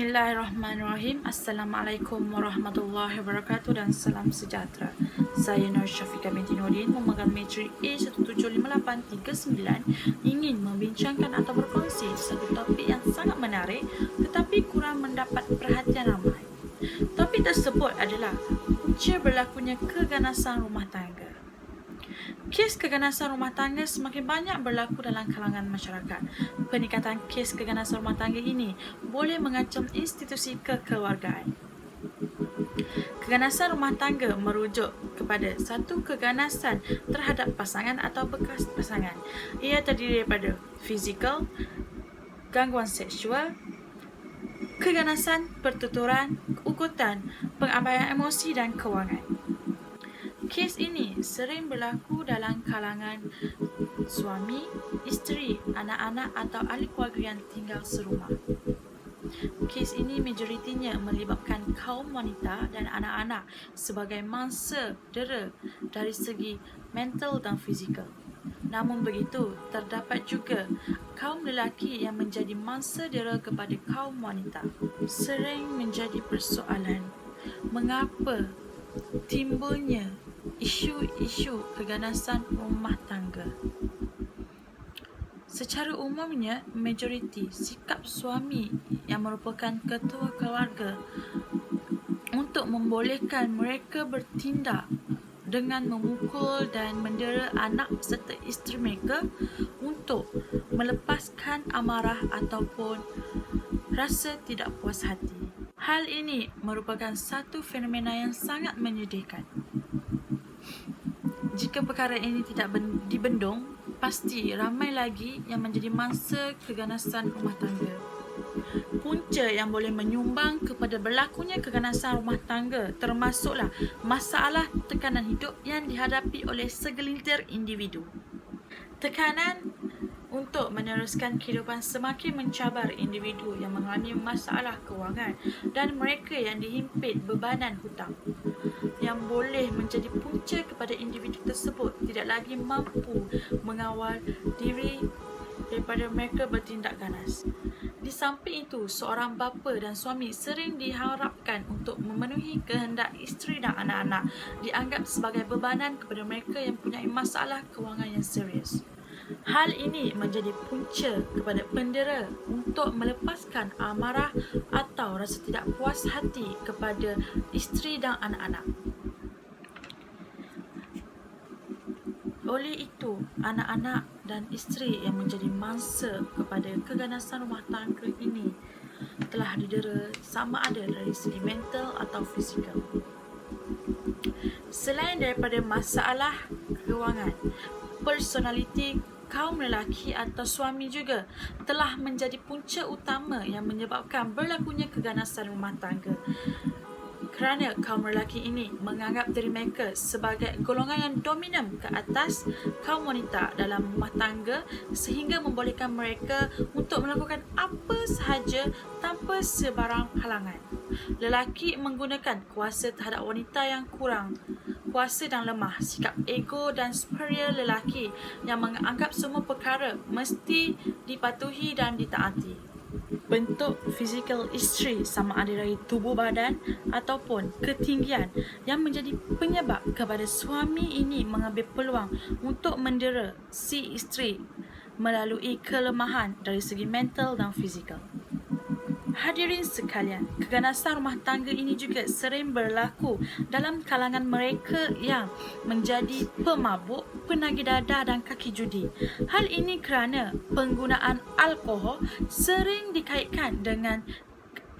Bismillahirrahmanirrahim. Assalamualaikum warahmatullahi wabarakatuh dan salam sejahtera. Saya Nur Syafiqah binti Nordin, pemegang matrik A175839, ingin membincangkan atau berkongsi satu topik yang sangat menarik tetapi kurang mendapat perhatian ramai. Topik tersebut adalah punca berlakunya keganasan rumah tangga. Kes keganasan rumah tangga semakin banyak berlaku dalam kalangan masyarakat. Peningkatan kes keganasan rumah tangga ini boleh mengancam institusi kekeluargaan. Keganasan rumah tangga merujuk kepada satu keganasan terhadap pasangan atau bekas pasangan. Ia terdiri daripada fizikal, gangguan seksual, keganasan, pertuturan, ukutan, pengabaian emosi dan kewangan. Kes ini sering berlaku dalam kalangan suami, isteri, anak-anak atau ahli keluarga yang tinggal serumah. Kes ini majoritinya melibatkan kaum wanita dan anak-anak sebagai mangsa dera dari segi mental dan fizikal. Namun begitu, terdapat juga kaum lelaki yang menjadi mangsa dera kepada kaum wanita. Sering menjadi persoalan mengapa timbulnya isu-isu keganasan rumah tangga. Secara umumnya, majoriti sikap suami yang merupakan ketua keluarga untuk membolehkan mereka bertindak dengan memukul dan mendera anak serta isteri mereka untuk melepaskan amarah ataupun rasa tidak puas hati. Hal ini merupakan satu fenomena yang sangat menyedihkan. Jika perkara ini tidak dibendung, pasti ramai lagi yang menjadi mangsa keganasan rumah tangga. Punca yang boleh menyumbang kepada berlakunya keganasan rumah tangga termasuklah masalah tekanan hidup yang dihadapi oleh segelintir individu. Tekanan untuk meneruskan kehidupan semakin mencabar individu yang mengalami masalah kewangan dan mereka yang dihimpit bebanan hutang, yang boleh menjadi punca kepada individu tersebut tidak lagi mampu mengawal diri daripada mereka bertindak ganas. Di samping itu, seorang bapa dan suami sering diharapkan untuk memenuhi kehendak isteri dan anak-anak dianggap sebagai bebanan kepada mereka yang mempunyai masalah kewangan yang serius. Hal ini menjadi punca kepada pendera untuk melepaskan amarah atau rasa tidak puas hati kepada isteri dan anak-anak. Oleh itu, anak-anak dan isteri yang menjadi mangsa kepada keganasan rumah tangga ini telah didera sama ada dari segi mental atau fizikal. Selain daripada masalah kewangan, personaliti kaum lelaki atau suami juga telah menjadi punca utama yang menyebabkan berlakunya keganasan rumah tangga. Kerana kaum lelaki ini menganggap diri mereka sebagai golongan yang dominan ke atas kaum wanita dalam rumah tangga sehingga membolehkan mereka untuk melakukan apa sahaja tanpa sebarang halangan. Lelaki menggunakan kuasa terhadap wanita yang kurang kuasa dan lemah, sikap ego dan superior lelaki yang menganggap semua perkara mesti dipatuhi dan ditaati. Bentuk fizikal isteri sama ada dari tubuh badan ataupun ketinggian yang menjadi penyebab kepada suami ini mengambil peluang untuk mendera si isteri melalui kelemahan dari segi mental dan fizikal. Hadirin sekalian, keganasan rumah tangga ini juga sering berlaku dalam kalangan mereka yang menjadi pemabuk, penagih dadah dan kaki judi. Hal ini kerana penggunaan alkohol sering dikaitkan dengan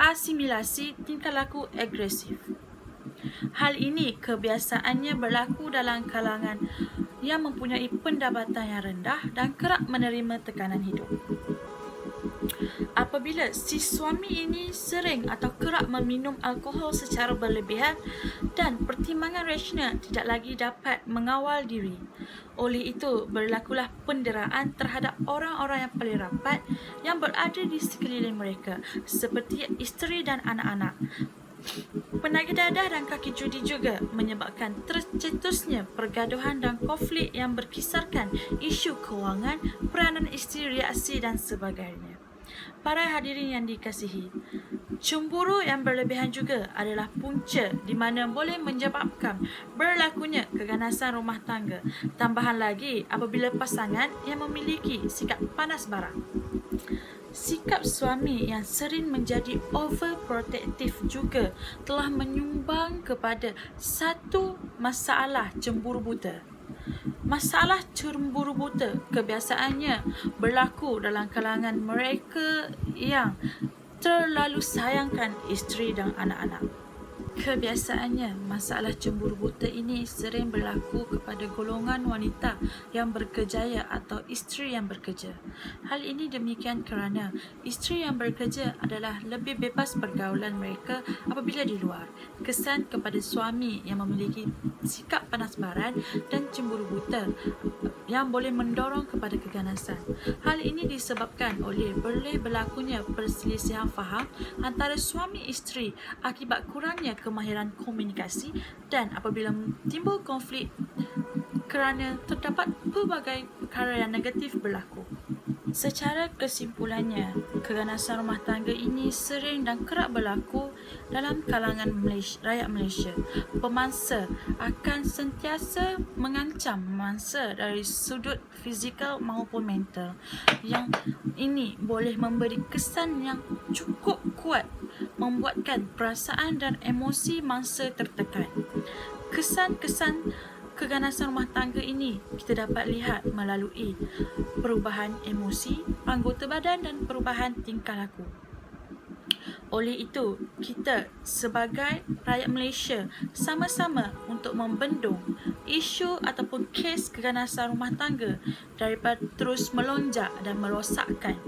asimilasi tingkah laku agresif. Hal ini kebiasaannya berlaku dalam kalangan yang mempunyai pendapatan yang rendah dan kerap menerima tekanan hidup. Apabila si suami ini sering atau kerap meminum alkohol secara berlebihan dan pertimbangan rasional tidak lagi dapat mengawal diri, oleh itu berlakulah penderaan terhadap orang-orang yang paling rapat yang berada di sekeliling mereka seperti isteri dan anak-anak. Penagih dadah dan kaki judi juga menyebabkan tercetusnya pergaduhan dan konflik yang berkisarkan isu kewangan, peranan isteri, reaksi dan sebagainya. Para hadirin yang dikasihi, cemburu yang berlebihan juga adalah punca di mana boleh menyebabkan berlakunya keganasan rumah tangga. Tambahan lagi apabila pasangan yang memiliki sikap panas bara. Sikap suami yang sering menjadi overprotective juga telah menyumbang kepada satu masalah cemburu buta. Masalah cemburu buta kebiasaannya berlaku dalam kalangan mereka yang terlalu sayangkan isteri dan anak-anak. Kebiasaannya, masalah cemburu buta ini sering berlaku kepada golongan wanita yang berkejaya atau isteri yang bekerja. Hal ini demikian kerana isteri yang bekerja adalah lebih bebas pergaulan mereka apabila di luar. Kesan kepada suami yang memiliki sikap panas baran dan cemburu buta yang boleh mendorong kepada keganasan. Hal ini disebabkan oleh boleh berlakunya perselisihan faham antara suami isteri akibat kurangnya kemahiran komunikasi dan apabila timbul konflik kerana terdapat pelbagai perkara yang negatif berlaku. Secara kesimpulannya, keganasan rumah tangga ini sering dan kerap berlaku dalam kalangan rakyat Malaysia. Pemangsa akan sentiasa mengancam mangsa dari sudut fizikal maupun mental. Yang ini boleh memberi kesan yang cukup kuat, membuatkan perasaan dan emosi mangsa tertekan. Kesan-kesan keganasan rumah tangga ini kita dapat lihat melalui perubahan emosi, anggota badan dan perubahan tingkah laku. Oleh itu, kita sebagai rakyat Malaysia sama-sama untuk membendung isu ataupun kes keganasan rumah tangga daripada terus melonjak dan merosakkan.